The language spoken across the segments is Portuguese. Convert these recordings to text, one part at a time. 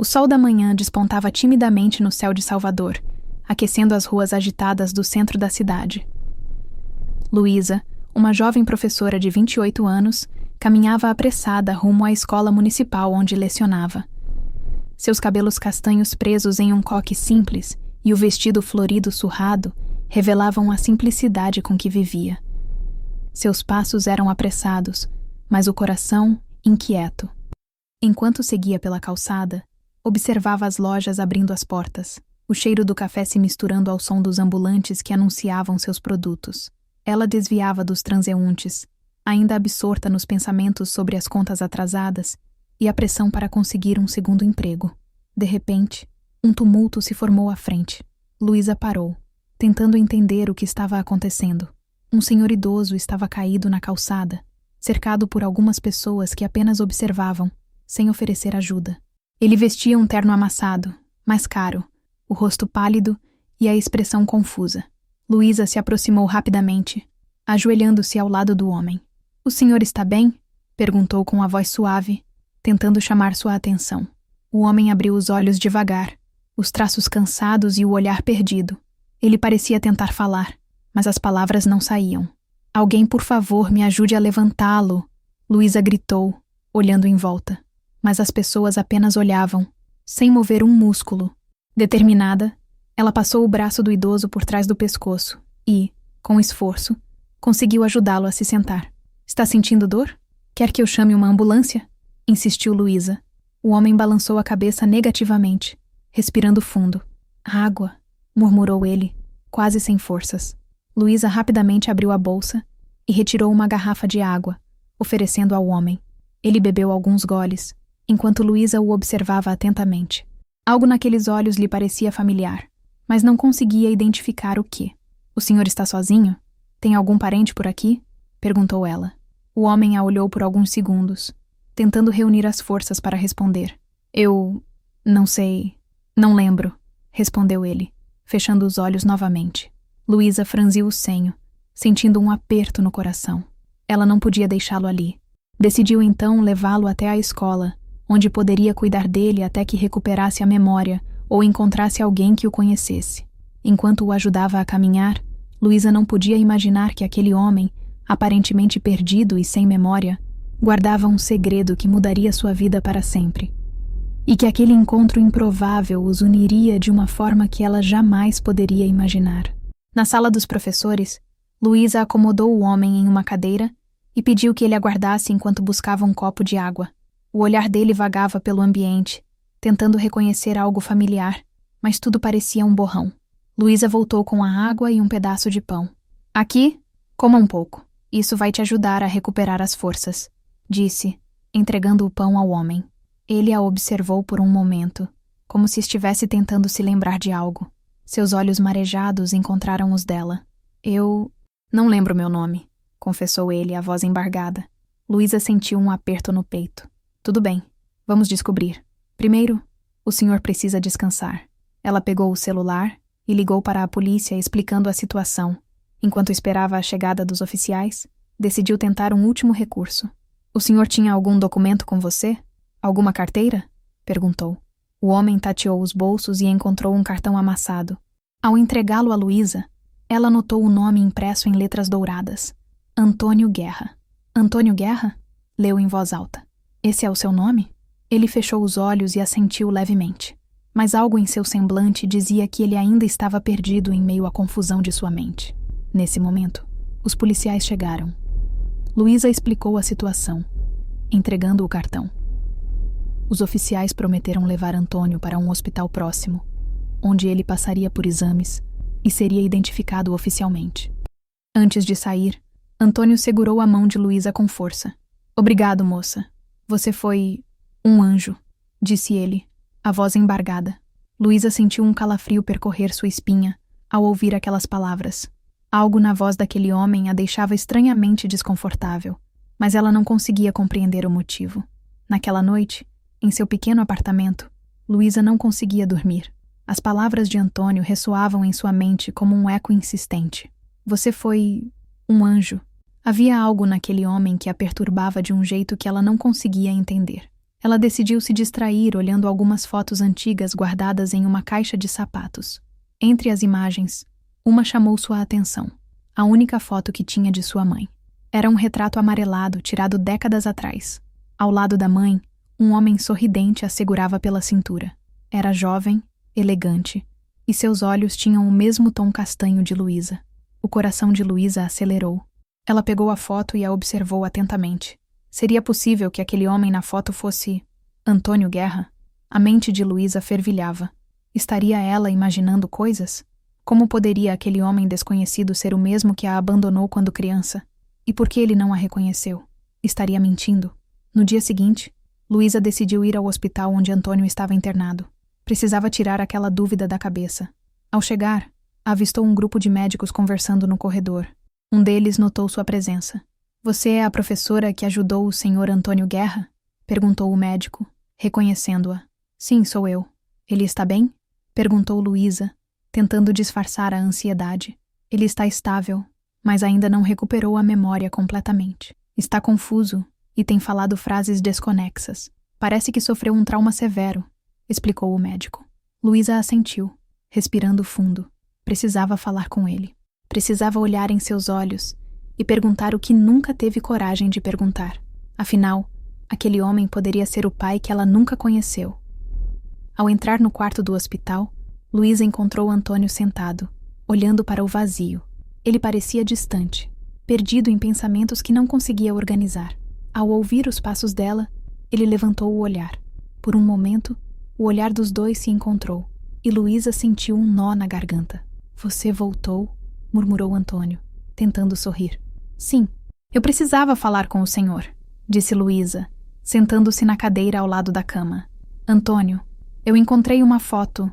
O sol da manhã despontava timidamente no céu de Salvador, aquecendo as ruas agitadas do centro da cidade. Luísa, uma jovem professora de 28 anos, caminhava apressada rumo à escola municipal onde lecionava. Seus cabelos castanhos presos em um coque simples e o vestido florido surrado revelavam a simplicidade com que vivia. Seus passos eram apressados, mas o coração inquieto. Enquanto seguia pela calçada, observava as lojas abrindo as portas, o cheiro do café se misturando ao som dos ambulantes que anunciavam seus produtos. Ela desviava dos transeuntes, ainda absorta nos pensamentos sobre as contas atrasadas e a pressão para conseguir um segundo emprego. De repente, um tumulto se formou à frente. Luísa parou, tentando entender o que estava acontecendo. Um senhor idoso estava caído na calçada, cercado por algumas pessoas que apenas observavam, sem oferecer ajuda. Ele vestia um terno amassado, mas caro, o rosto pálido e a expressão confusa. Luísa se aproximou rapidamente, ajoelhando-se ao lado do homem. "O senhor está bem?" perguntou com a voz suave, tentando chamar sua atenção. O homem abriu os olhos devagar, os traços cansados e o olhar perdido. Ele parecia tentar falar, mas as palavras não saíam. "Alguém, por favor, me ajude a levantá-lo!" Luísa gritou, olhando em volta. Mas as pessoas apenas olhavam, sem mover um músculo. Determinada, ela passou o braço do idoso por trás do pescoço e, com esforço, conseguiu ajudá-lo a se sentar. "Está sentindo dor? Quer que eu chame uma ambulância?" insistiu Luísa. O homem balançou a cabeça negativamente, respirando fundo. "Água", murmurou ele, quase sem forças. Luísa rapidamente abriu a bolsa e retirou uma garrafa de água, oferecendo ao homem. Ele bebeu alguns goles, enquanto Luísa o observava atentamente. Algo naqueles olhos lhe parecia familiar, mas não conseguia identificar o que. "O senhor está sozinho? Tem algum parente por aqui?" perguntou ela. O homem a olhou por alguns segundos, tentando reunir as forças para responder. "Eu... não sei... não lembro", respondeu ele, fechando os olhos novamente. Luísa franziu o senho, sentindo um aperto no coração. Ela não podia deixá-lo ali. Decidiu então levá-lo até a escola, onde poderia cuidar dele até que recuperasse a memória ou encontrasse alguém que o conhecesse. Enquanto o ajudava a caminhar, Luísa não podia imaginar que aquele homem, aparentemente perdido e sem memória, guardava um segredo que mudaria sua vida para sempre. E que aquele encontro improvável os uniria de uma forma que ela jamais poderia imaginar. Na sala dos professores, Luísa acomodou o homem em uma cadeira e pediu que ele aguardasse enquanto buscava um copo de água. O olhar dele vagava pelo ambiente, tentando reconhecer algo familiar, mas tudo parecia um borrão. Luísa voltou com a água e um pedaço de pão. "Aqui, coma um pouco. Isso vai te ajudar a recuperar as forças", disse, entregando o pão ao homem. Ele a observou por um momento, como se estivesse tentando se lembrar de algo. Seus olhos marejados encontraram os dela. "Eu não lembro meu nome", confessou ele, a voz embargada. Luísa sentiu um aperto no peito. "Tudo bem, vamos descobrir. Primeiro, o senhor precisa descansar." Ela pegou o celular e ligou para a polícia explicando a situação. Enquanto esperava a chegada dos oficiais, decidiu tentar um último recurso. "O senhor tinha algum documento com você? Alguma carteira?" perguntou. O homem tateou os bolsos e encontrou um cartão amassado. Ao entregá-lo a Luísa, ela notou o nome impresso em letras douradas. Antônio Guerra. "Antônio Guerra?" leu em voz alta. "Esse é o seu nome?" Ele fechou os olhos e assentiu levemente. Mas algo em seu semblante dizia que ele ainda estava perdido em meio à confusão de sua mente. Nesse momento, os policiais chegaram. Luísa explicou a situação, entregando o cartão. Os oficiais prometeram levar Antônio para um hospital próximo, onde ele passaria por exames e seria identificado oficialmente. Antes de sair, Antônio segurou a mão de Luísa com força. "Obrigado, moça. Você foi um anjo", disse ele, a voz embargada. Luísa sentiu um calafrio percorrer sua espinha ao ouvir aquelas palavras. Algo na voz daquele homem a deixava estranhamente desconfortável, mas ela não conseguia compreender o motivo. Naquela noite, em seu pequeno apartamento, Luísa não conseguia dormir. As palavras de Antônio ressoavam em sua mente como um eco insistente. "Você foi um anjo." Havia algo naquele homem que a perturbava de um jeito que ela não conseguia entender. Ela decidiu se distrair olhando algumas fotos antigas guardadas em uma caixa de sapatos. Entre as imagens, uma chamou sua atenção. A única foto que tinha de sua mãe. Era um retrato amarelado tirado décadas atrás. Ao lado da mãe, um homem sorridente a segurava pela cintura. Era jovem, elegante, e seus olhos tinham o mesmo tom castanho de Luísa. O coração de Luísa acelerou. Ela pegou a foto e a observou atentamente. Seria possível que aquele homem na foto fosse Antônio Guerra? A mente de Luísa fervilhava. Estaria ela imaginando coisas? Como poderia aquele homem desconhecido ser o mesmo que a abandonou quando criança? E por que ele não a reconheceu? Estaria mentindo? No dia seguinte, Luísa decidiu ir ao hospital onde Antônio estava internado. Precisava tirar aquela dúvida da cabeça. Ao chegar, avistou um grupo de médicos conversando no corredor. Um deles notou sua presença. "Você é a professora que ajudou o senhor Antônio Guerra?" perguntou o médico, reconhecendo-a. "Sim, sou eu." "Ele está bem?" perguntou Luísa, tentando disfarçar a ansiedade. "Ele está estável, mas ainda não recuperou a memória completamente. Está confuso e tem falado frases desconexas. Parece que sofreu um trauma severo", explicou o médico. Luísa assentiu, respirando fundo. Precisava falar com ele. Precisava olhar em seus olhos e perguntar o que nunca teve coragem de perguntar. Afinal, aquele homem poderia ser o pai que ela nunca conheceu. Ao entrar no quarto do hospital, Luísa encontrou Antônio sentado, olhando para o vazio. Ele parecia distante, perdido em pensamentos que não conseguia organizar. Ao ouvir os passos dela, ele levantou o olhar. Por um momento, o olhar dos dois se encontrou, e Luísa sentiu um nó na garganta. "Você voltou?" murmurou Antônio, tentando sorrir. "Sim, eu precisava falar com o senhor", disse Luísa, sentando-se na cadeira ao lado da cama. "Antônio, eu encontrei uma foto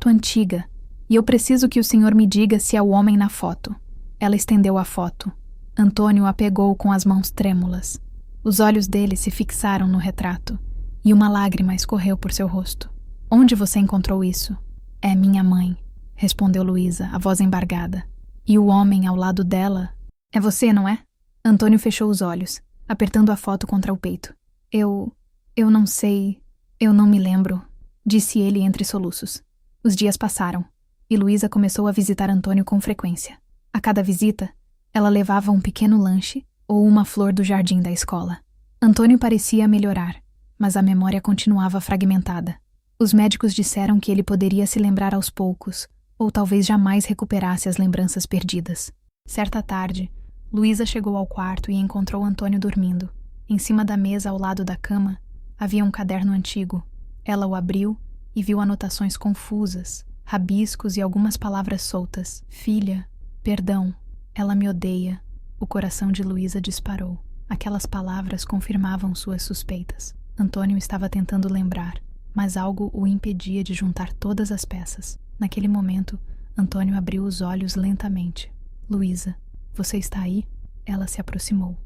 antiga, e eu preciso que o senhor me diga se é o homem na foto." Ela estendeu a foto. Antônio a pegou com as mãos trêmulas. Os olhos dele se fixaram no retrato, e uma lágrima escorreu por seu rosto. "Onde você encontrou isso?" "É minha mãe", respondeu Luísa, a voz embargada. "E o homem ao lado dela? É você, não é?" Antônio fechou os olhos, apertando a foto contra o peito. Eu não sei, eu não me lembro", disse ele entre soluços. Os dias passaram, e Luísa começou a visitar Antônio com frequência. A cada visita, ela levava um pequeno lanche ou uma flor do jardim da escola. Antônio parecia melhorar, mas a memória continuava fragmentada. Os médicos disseram que ele poderia se lembrar aos poucos, ou talvez jamais recuperasse as lembranças perdidas. Certa tarde, Luísa chegou ao quarto e encontrou Antônio dormindo. Em cima da mesa ao lado da cama, havia um caderno antigo. Ela o abriu e viu anotações confusas, rabiscos e algumas palavras soltas. "Filha, perdão, ela me odeia." O coração de Luísa disparou. Aquelas palavras confirmavam suas suspeitas. Antônio estava tentando lembrar, mas algo o impedia de juntar todas as peças. Naquele momento, Antônio abriu os olhos lentamente. "Luísa, você está aí?" Ela se aproximou.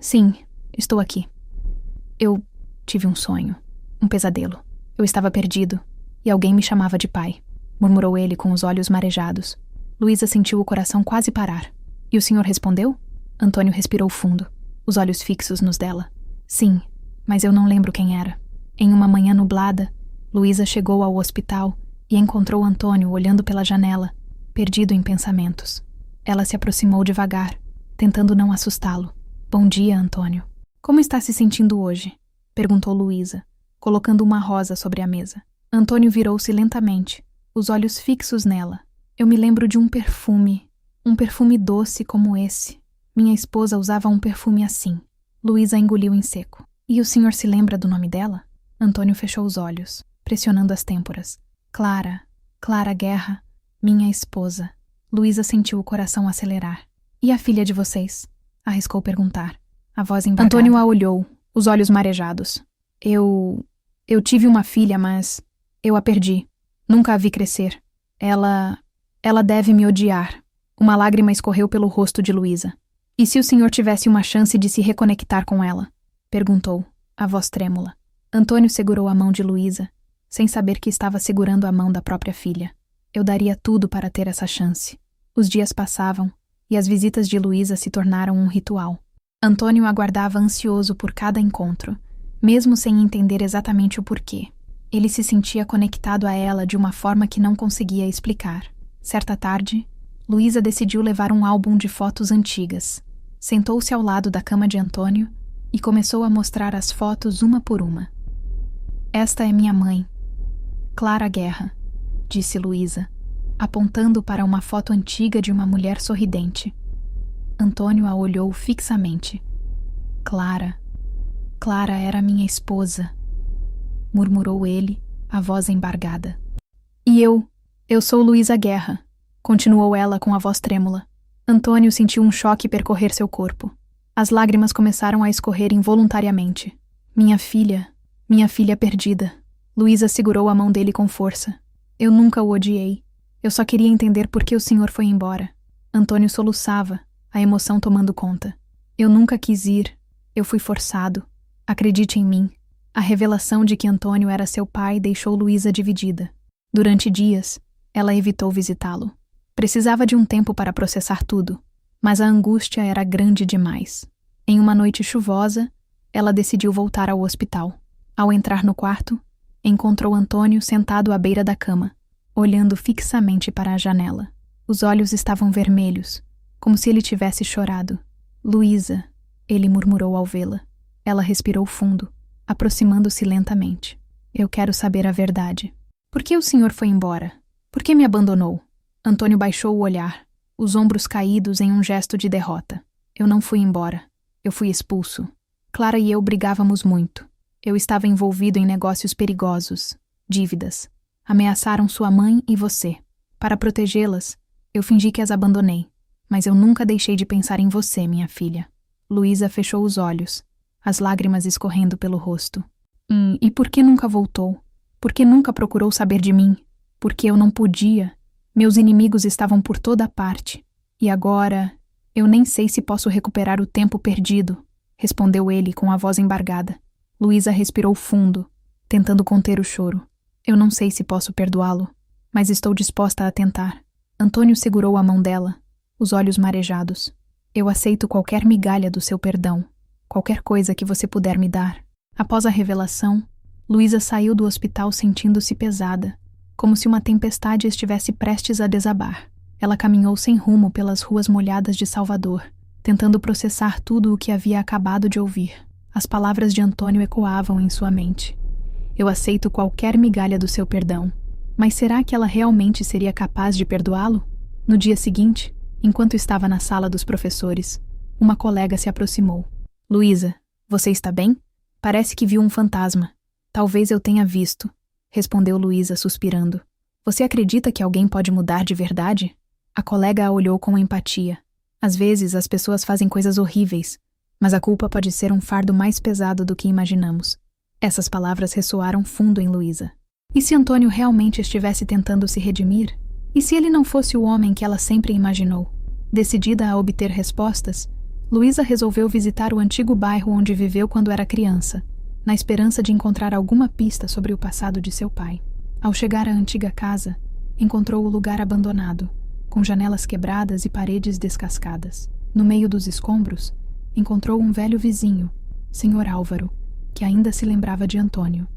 Sim, estou aqui. Eu tive um sonho, um pesadelo. Eu estava perdido, e alguém me chamava de pai", murmurou ele com os olhos marejados. Luísa sentiu o coração quase parar. "E o senhor respondeu?" Antônio respirou fundo, os olhos fixos nos dela. "Sim, mas eu não lembro quem era." Em uma manhã nublada, Luísa chegou ao hospital e encontrou Antônio olhando pela janela, perdido em pensamentos. Ela se aproximou devagar, tentando não assustá-lo. "Bom dia, Antônio." "Como está se sentindo hoje?" perguntou Luísa, colocando uma rosa sobre a mesa. Antônio virou-se lentamente, os olhos fixos nela. "Eu me lembro de um perfume doce como esse. Minha esposa usava um perfume assim." Luísa engoliu em seco. "E o senhor se lembra do nome dela?" Antônio fechou os olhos, pressionando as têmporas. Clara Guerra, minha esposa." Luísa sentiu o coração acelerar. "E a filha de vocês?" arriscou perguntar. A voz embargada. Antônio a olhou, os olhos marejados. Eu tive uma filha, mas eu a perdi. Nunca a vi crescer. Ela deve me odiar." Uma lágrima escorreu pelo rosto de Luísa. "E se o senhor tivesse uma chance de se reconectar com ela?" perguntou, a voz trêmula. Antônio segurou a mão de Luísa, sem saber que estava segurando a mão da própria filha. "Eu daria tudo para ter essa chance." Os dias passavam, e as visitas de Luísa se tornaram um ritual. Antônio aguardava ansioso por cada encontro, mesmo sem entender exatamente o porquê. Ele se sentia conectado a ela de uma forma que não conseguia explicar. Certa tarde, Luísa decidiu levar um álbum de fotos antigas. Sentou-se ao lado da cama de Antônio e começou a mostrar as fotos uma por uma. Esta é minha mãe, Clara Guerra, disse Luísa, apontando para uma foto antiga de uma mulher sorridente. Antônio a olhou fixamente. Clara era minha esposa, murmurou ele, a voz embargada. E eu sou Luísa Guerra, continuou ela com a voz trêmula. Antônio sentiu um choque percorrer seu corpo. As lágrimas começaram a escorrer involuntariamente. Minha filha perdida. Luísa segurou a mão dele com força. Eu nunca o odiei. Eu só queria entender por que o senhor foi embora. Antônio soluçava, a emoção tomando conta. Eu nunca quis ir. Eu fui forçado. Acredite em mim. A revelação de que Antônio era seu pai deixou Luísa dividida. Durante dias, ela evitou visitá-lo. Precisava de um tempo para processar tudo, mas a angústia era grande demais. Em uma noite chuvosa, ela decidiu voltar ao hospital. Ao entrar no quarto, encontrou Antônio sentado à beira da cama, olhando fixamente para a janela. Os olhos estavam vermelhos, como se ele tivesse chorado. Luísa, ele murmurou ao vê-la. Ela respirou fundo, aproximando-se lentamente. Eu quero saber a verdade. Por que o senhor foi embora? Por que me abandonou? Antônio baixou o olhar, os ombros caídos em um gesto de derrota. Eu não fui embora. Eu fui expulso. Clara e eu brigávamos muito. Eu estava envolvido em negócios perigosos, dívidas. Ameaçaram sua mãe e você. Para protegê-las, eu fingi que as abandonei. Mas eu nunca deixei de pensar em você, minha filha. Luísa fechou os olhos, as lágrimas escorrendo pelo rosto. E por que nunca voltou? Por que nunca procurou saber de mim? Porque eu não podia. Meus inimigos estavam por toda parte. E agora, eu nem sei se posso recuperar o tempo perdido, respondeu ele com a voz embargada. Luísa respirou fundo, tentando conter o choro. Eu não sei se posso perdoá-lo, mas estou disposta a tentar. Antônio segurou a mão dela, os olhos marejados. Eu aceito qualquer migalha do seu perdão, qualquer coisa que você puder me dar. Após a revelação, Luísa saiu do hospital sentindo-se pesada, como se uma tempestade estivesse prestes a desabar. Ela caminhou sem rumo pelas ruas molhadas de Salvador, tentando processar tudo o que havia acabado de ouvir. As palavras de Antônio ecoavam em sua mente. Eu aceito qualquer migalha do seu perdão. Mas será que ela realmente seria capaz de perdoá-lo? No dia seguinte, enquanto estava na sala dos professores, uma colega se aproximou. Luísa, você está bem? Parece que viu um fantasma. Talvez eu tenha visto, respondeu Luísa suspirando. Você acredita que alguém pode mudar de verdade? A colega a olhou com empatia. Às vezes as pessoas fazem coisas horríveis, mas a culpa pode ser um fardo mais pesado do que imaginamos. Essas palavras ressoaram fundo em Luísa. E se Antônio realmente estivesse tentando se redimir? E se ele não fosse o homem que ela sempre imaginou? Decidida a obter respostas, Luísa resolveu visitar o antigo bairro onde viveu quando era criança, na esperança de encontrar alguma pista sobre o passado de seu pai. Ao chegar à antiga casa, encontrou o lugar abandonado, com janelas quebradas e paredes descascadas. No meio dos escombros, encontrou um velho vizinho, Sr. Álvaro, que ainda se lembrava de Antônio.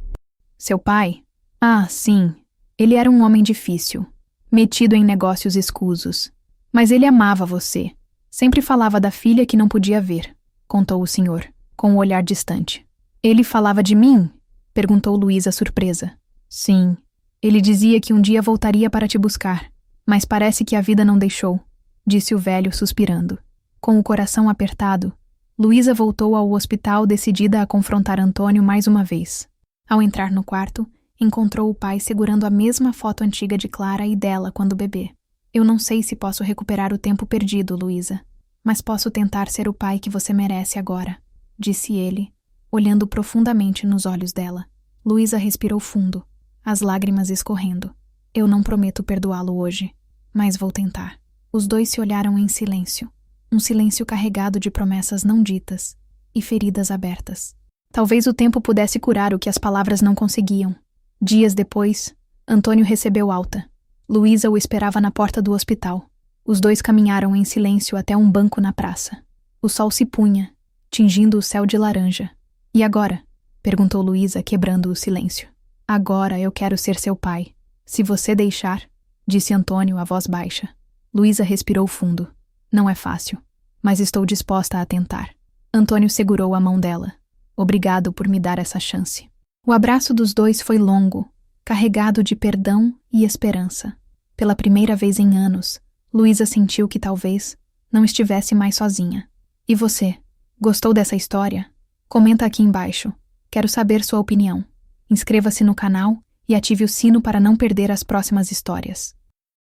Seu pai? Ah, sim. Ele era um homem difícil, metido em negócios escusos. Mas ele amava você. Sempre falava da filha que não podia ver, contou o senhor, com um olhar distante. Ele falava de mim? Perguntou Luísa surpresa. Sim. Ele dizia que um dia voltaria para te buscar, mas parece que a vida não deixou, disse o velho suspirando. Com o coração apertado, Luísa voltou ao hospital decidida a confrontar Antônio mais uma vez. Ao entrar no quarto, encontrou o pai segurando a mesma foto antiga de Clara e dela quando bebê. Eu não sei se posso recuperar o tempo perdido, Luísa, mas posso tentar ser o pai que você merece agora, disse ele, olhando profundamente nos olhos dela. Luísa respirou fundo, as lágrimas escorrendo. Eu não prometo perdoá-lo hoje, mas vou tentar. Os dois se olharam em silêncio, um silêncio carregado de promessas não ditas e feridas abertas. Talvez o tempo pudesse curar o que as palavras não conseguiam. Dias depois, Antônio recebeu alta. Luísa o esperava na porta do hospital. Os dois caminharam em silêncio até um banco na praça. O sol se punha, tingindo o céu de laranja. E agora? Perguntou Luísa, quebrando o silêncio. Agora eu quero ser seu pai. Se você deixar, disse Antônio, a voz baixa. Luísa respirou fundo. Não é fácil, mas estou disposta a tentar. Antônio segurou a mão dela. Obrigado por me dar essa chance. O abraço dos dois foi longo, carregado de perdão e esperança. Pela primeira vez em anos, Luísa sentiu que talvez não estivesse mais sozinha. E você, gostou dessa história? Comenta aqui embaixo. Quero saber sua opinião. Inscreva-se no canal e ative o sino para não perder as próximas histórias.